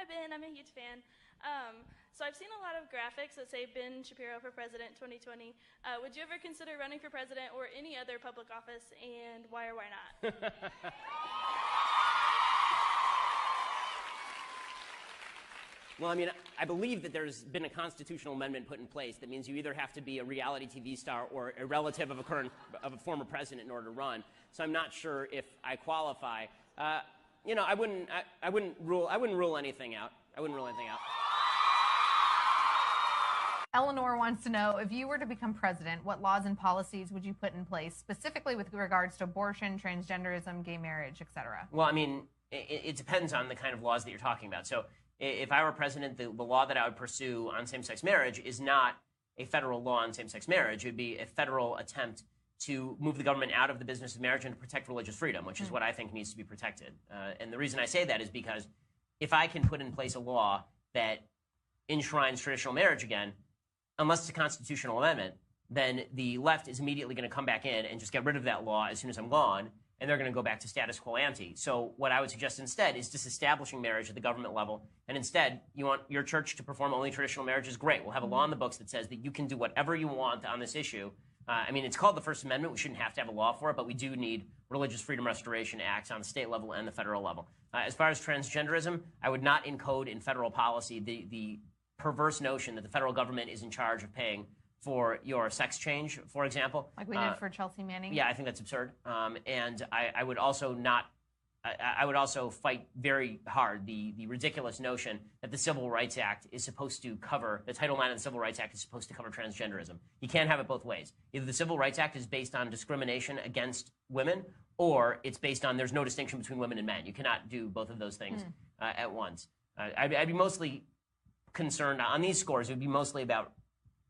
Hi, Ben. I'm a huge fan. So I've seen a lot of graphics that say Ben Shapiro for President 2020. Would you ever consider running for president or any other public office, and why or why not? Well, I mean, I believe that there's been a constitutional amendment put in place that means you either have to be a reality TV star or a relative of a former president in order to run. So I'm not sure if I qualify. You know, I wouldn't rule anything out. I wouldn't rule anything out. Eleanor wants to know, if you were to become president, what laws and policies would you put in place, specifically with regards to abortion, transgenderism, gay marriage, etc.? Well, I mean, it depends on the kind of laws that you're talking about. So if I were president, the law that I would pursue on same-sex marriage is not a federal law on same-sex marriage. It would be a federal attempt to move the government out of the business of marriage and to protect religious freedom, which is what I think needs to be protected. And the reason I say that is because if I can put in place a law that enshrines traditional marriage again, unless it's a constitutional amendment, then the left is immediately going to come back in and just get rid of that law as soon as I'm gone, and they're going to go back to status quo ante. So what I would suggest instead is disestablishing marriage at the government level, and instead, you want your church to perform only traditional marriage is great. We'll have a law in the books that says that you can do whatever you want on this issue. I mean, it's called the First Amendment. We shouldn't have to have a law for it, but we do need religious freedom restoration acts on the state level and the federal level. As far as transgenderism, I would not encode in federal policy the perverse notion that the federal government is in charge of paying for your sex change, for example. Like we did for Chelsea Manning? Yeah, I think that's absurd. And I would also not, I would also fight very hard the ridiculous notion that the Civil Rights Act is supposed to cover, the Title IX of the Civil Rights Act is supposed to cover transgenderism. You can't have it both ways. Either the Civil Rights Act is based on discrimination against women, or it's based on there's no distinction between women and men. You cannot do both of those things at once. I'd be mostly concerned on these scores. It would be mostly about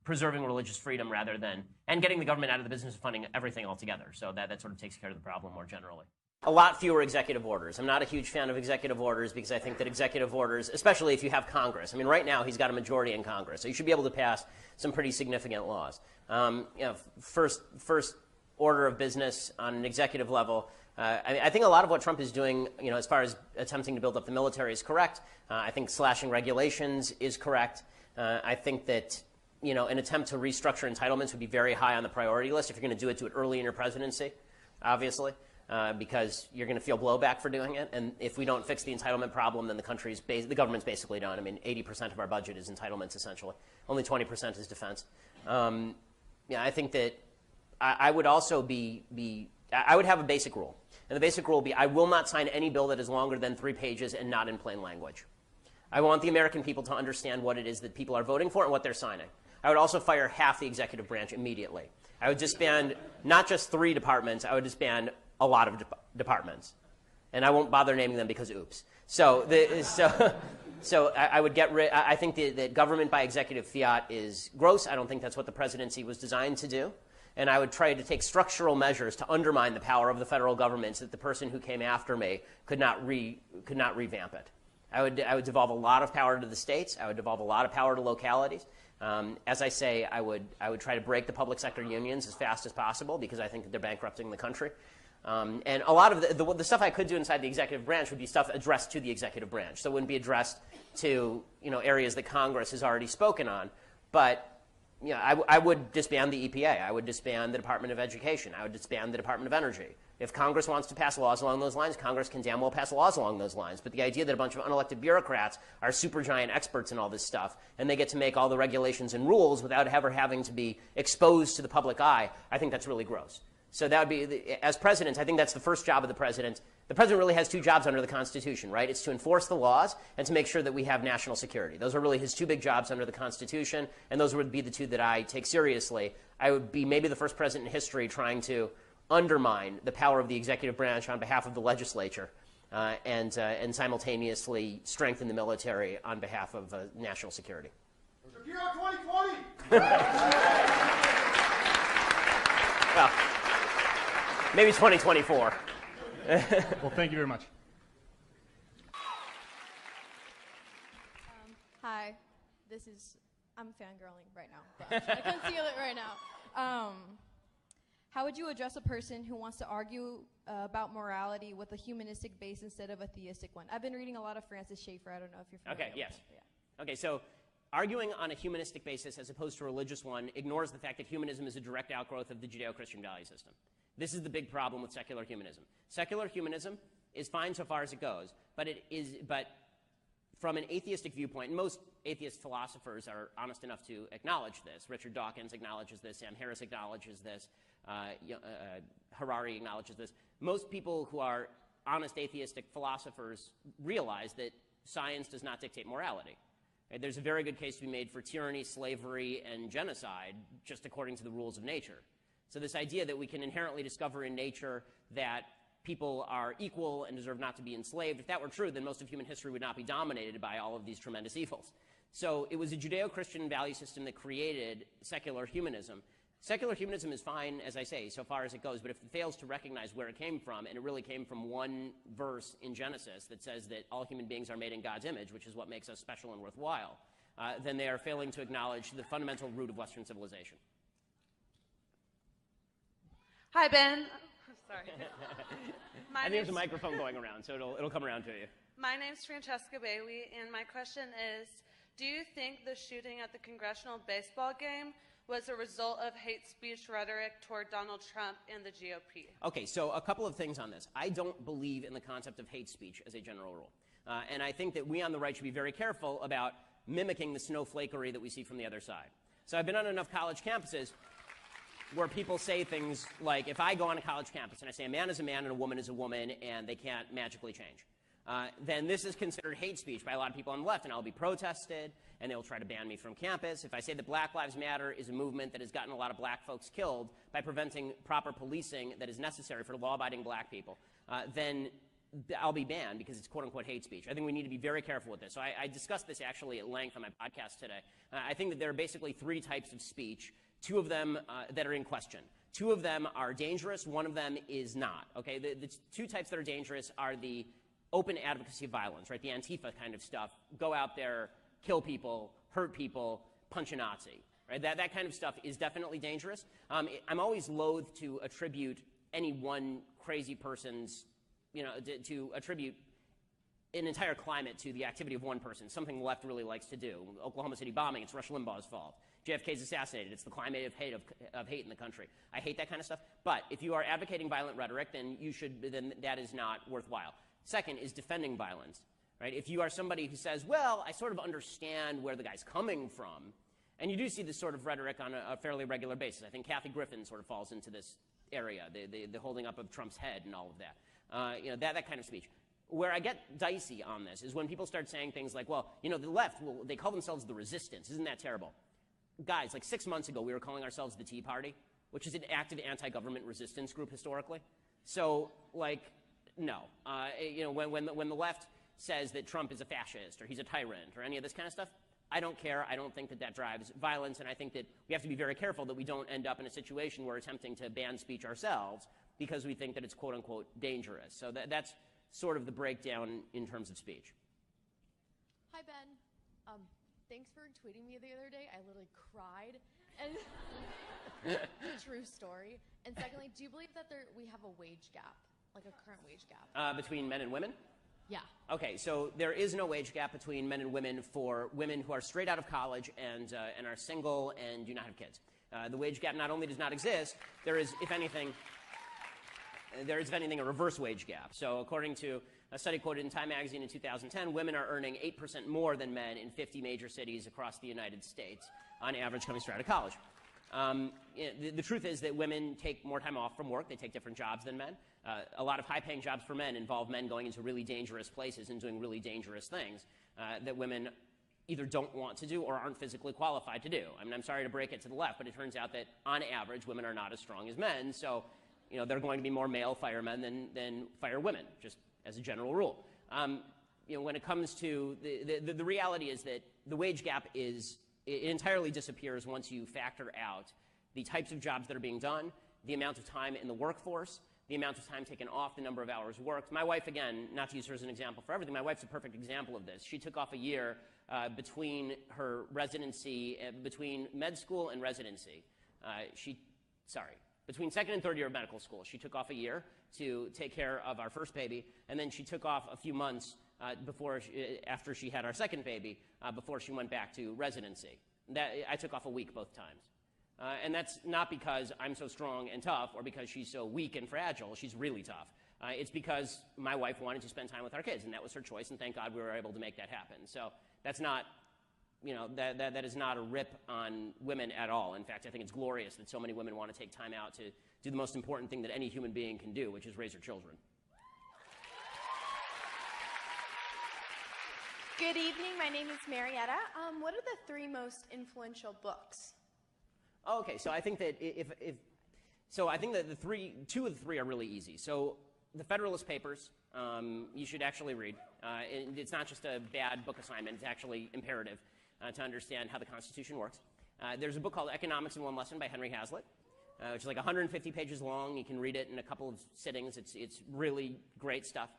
preserving religious freedom rather than, and getting the government out of the business of funding everything altogether. So that sort of takes care of the problem more generally. A lot fewer executive orders. I'm not a huge fan of executive orders because I think that executive orders, especially if you have Congress, I mean, right now he's got a majority in Congress, so you should be able to pass some pretty significant laws. You know, first order of business on an executive level. I think a lot of what Trump is doing, you know, as far as attempting to build up the military is correct. I think slashing regulations is correct. I think that, you know, an attempt to restructure entitlements would be very high on the priority list. If you're going to do it early in your presidency, obviously, because you're going to feel blowback for doing it. And if we don't fix the entitlement problem, then the government's basically done. I mean, 80% of our budget is entitlements, essentially. Only 20% is defense. Yeah, I think that I would also I would have a basic rule. And the basic rule will be I will not sign any bill that is longer than 3 pages and not in plain language. I want the American people to understand what it is that people are voting for and what they're signing. I would also fire half the executive branch immediately. I would disband not just 3 departments, I would disband a lot of departments. And I won't bother naming them because oops. So I would get rid, I think that government by executive fiat is gross. I don't think that's what the presidency was designed to do. And I would try to take structural measures to undermine the power of the federal government so that the person who came after me could not revamp it. I would devolve a lot of power to the states. I would devolve a lot of power to localities. As I say, I would try to break the public sector unions as fast as possible because I think that they're bankrupting the country. And a lot of the stuff I could do inside the executive branch would be stuff addressed to the executive branch. So it wouldn't be addressed to, you know, areas that Congress has already spoken on. But you know, I would disband the EPA. I would disband the Department of Education. I would disband the Department of Energy. If Congress wants to pass laws along those lines, Congress can damn well pass laws along those lines. But the idea that a bunch of unelected bureaucrats are supergiant experts in all this stuff, and they get to make all the regulations and rules without ever having to be exposed to the public eye, I think that's really gross. So that would be, as president, I think that's the first job of the president. The president really has 2 jobs under the Constitution, right? It's to enforce the laws and to make sure that we have national security. Those are really his 2 big jobs under the Constitution, and those would be the 2 that I take seriously. I would be maybe the first president in history trying to undermine the power of the executive branch on behalf of the legislature and simultaneously strengthen the military on behalf of national security. Shapiro 2020! Well, maybe 2024. Well, thank you very much. Hi, I'm fangirling right now. Gosh, I can feel it right now. How would you address a person who wants to argue about morality with a humanistic base instead of a theistic one? I've been reading a lot of Francis Schaeffer. I don't know if you're familiar Okay, yes. with him. Yeah. Okay, so arguing on a humanistic basis as opposed to a religious one ignores the fact that humanism is a direct outgrowth of the Judeo-Christian value system. This is the big problem with secular humanism. Secular humanism is fine so far as it goes, but from an atheistic viewpoint, and most atheist philosophers are honest enough to acknowledge this. Richard Dawkins acknowledges this. Sam Harris acknowledges this. Harari acknowledges this. Most people who are honest atheistic philosophers realize that science does not dictate morality. Right? There's a very good case to be made for tyranny, slavery, and genocide just according to the rules of nature. So this idea that we can inherently discover in nature that people are equal and deserve not to be enslaved, if that were true, then most of human history would not be dominated by all of these tremendous evils. So it was a Judeo-Christian value system that created secular humanism. Secular humanism is fine, as I say, so far as it goes, but if it fails to recognize where it came from, and it really came from one verse in Genesis that says that all human beings are made in God's image, which is what makes us special and worthwhile, then they are failing to acknowledge the fundamental root of Western civilization. Hi, Ben. Sorry. I think there's a microphone going around, so it'll come around to you. My name's Francesca Bailey, and my question is, do you think the shooting at the congressional baseball game was a result of hate speech rhetoric toward Donald Trump and the GOP? Okay, so a couple of things on this. I don't believe in the concept of hate speech as a general rule. And I think that we on the right should be very careful about mimicking the snowflakery that we see from the other side. So I've been on enough college campuses where people say things like, if I go on a college campus and I say a man is a man and a woman is a woman and they can't magically change, then this is considered hate speech by a lot of people on the left, and I'll be protested, and they'll try to ban me from campus. If I say that Black Lives Matter is a movement that has gotten a lot of black folks killed by preventing proper policing that is necessary for law-abiding black people, then I'll be banned because it's quote-unquote hate speech. I think we need to be very careful with this. So I discussed this actually at length on my podcast today. I think that there are basically three types of speech, two of them that are in question. Two of them are dangerous. One of them is not. Okay, the two types that are dangerous are the open advocacy of violence, right? The Antifa kind of stuff. Go out there, kill people, hurt people, punch a Nazi, right? That kind of stuff is definitely dangerous. I'm always loath to attribute any one crazy person's, to attribute an entire climate to the activity of one person, something the left really likes to do. Oklahoma City bombing, it's Rush Limbaugh's fault. JFK's assassinated, it's the climate of hate in the country. I hate that kind of stuff. But if you are advocating violent rhetoric, then that is not worthwhile. Second is defending violence, right? If you are somebody who says, well, I sort of understand where the guy's coming from, and you do see this sort of rhetoric on a fairly regular basis. I think Kathy Griffin sort of falls into this area, the holding up of Trump's head and all of that. That kind of speech. Where I get dicey on this is when people start saying things like, well, the left, they call themselves the resistance. Isn't that terrible? Guys, like 6 months ago, we were calling ourselves the Tea Party, which is an active anti-government resistance group historically. So, no. When the left says that Trump is a fascist or he's a tyrant or any of this kind of stuff, I don't care. I don't think that drives violence, and I think that we have to be very careful that we don't end up in a situation where we're attempting to ban speech ourselves because we think that it's quote-unquote dangerous. So that's sort of the breakdown in terms of speech. Hi, Ben. Thanks for tweeting me the other day. I literally cried. And true story. And secondly, do you believe that we have a wage gap, like a current wage gap? Between men and women? Yeah. Okay, so there is no wage gap between men and women for women who are straight out of college and are single and do not have kids. The wage gap not only does not exist, there is, if anything, a reverse wage gap. So according to a study quoted in Time magazine in 2010, women are earning 8% more than men in 50 major cities across the United States, on average coming straight out of college. The truth is that women take more time off from work. They take different jobs than men. A lot of high-paying jobs for men involve men going into really dangerous places and doing really dangerous things that women either don't want to do or aren't physically qualified to do. I mean, I'm sorry to break it to the left, but it turns out that on average, women are not as strong as men. So, they're going to be more male firemen than fire women, just as a general rule. When it comes to the reality is that the wage gap it entirely disappears once you factor out the types of jobs that are being done, the amount of time in the workforce, the amount of time taken off, the number of hours worked. My wife, again, not to use her as an example for everything, my wife's a perfect example of this. She took off a year between her residency, between med school and residency. Between second and third year of medical school, she took off a year to take care of our first baby, and then she took off a few months after she had our second baby before she went back to residency. I took off a week both times. And that's not because I'm so strong and tough or because she's so weak and fragile. She's really tough. It's because my wife wanted to spend time with our kids, and that was her choice, and thank God we were able to make that happen. So that's not, that is not a rip on women at all. In fact, I think it's glorious that so many women want to take time out to do the most important thing that any human being can do, which is raise their children. Good evening. My name is Marietta. What are the 3 most influential books? Okay, so I think that I think that 2 of the 3 are really easy. So the Federalist Papers, you should actually read. It's not just a bad book assignment; it's actually imperative to understand how the Constitution works. There's a book called Economics in One Lesson by Henry Hazlitt, which is like 150 pages long. You can read it in a couple of sittings. It's really great stuff.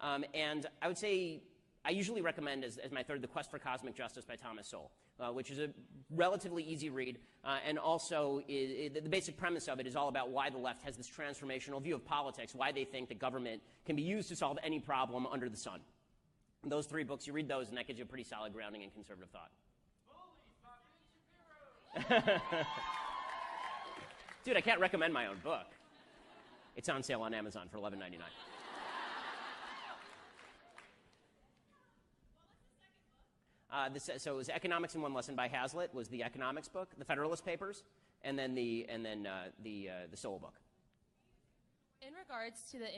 And I would say I usually recommend as my third, The Quest for Cosmic Justice by Thomas Sowell, which is a relatively easy read, and also the basic premise of it is all about why the left has this transformational view of politics, why they think that government can be used to solve any problem under the sun. And those 3 books, you read those, and that gives you a pretty solid grounding in conservative thought. Dude, I can't recommend my own book. It's on sale on Amazon for $11.99. So it was Economics in One Lesson by Hazlitt was the economics book, the Federalist Papers, and then the Sowell book. In regards to the